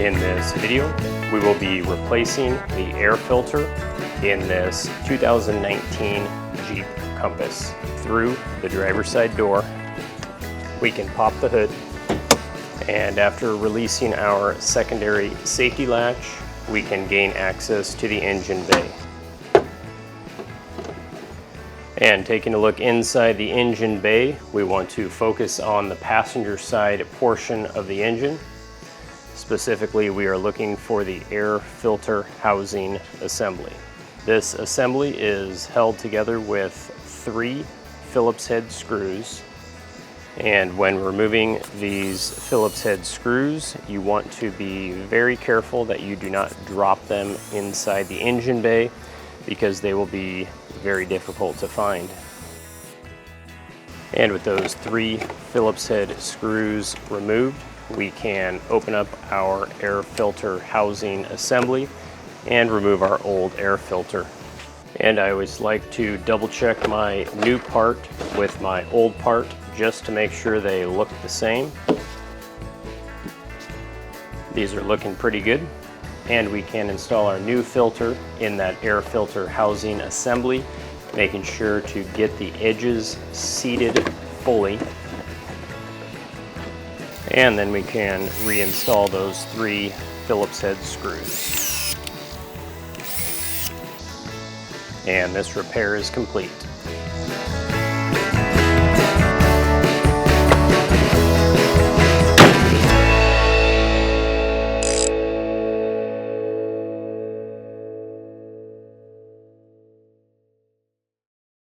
In this video, we will be replacing the air filter in this 2019 Jeep Compass. Through the driver's side door, we can pop the hood, and after releasing our secondary safety latch, we can gain access to the engine bay. And taking a look inside the engine bay, we want to focus on the passenger side portion of the engine. Specifically, we are looking for the air filter housing assembly. This assembly is held together with 3 Phillips head screws. And when removing these Phillips head screws, you want to be very careful that you do not drop them inside the engine bay, because they will be very difficult to find. And with those 3 Phillips head screws removed, we can open up our air filter housing assembly and remove our old air filter. And I always like to double check my new part with my old part just to make sure they look the same. These are looking pretty good. And we can install our new filter in that air filter housing assembly, making sure to get the edges seated fully. And then we can reinstall those 3 Phillips head screws. And this repair is complete.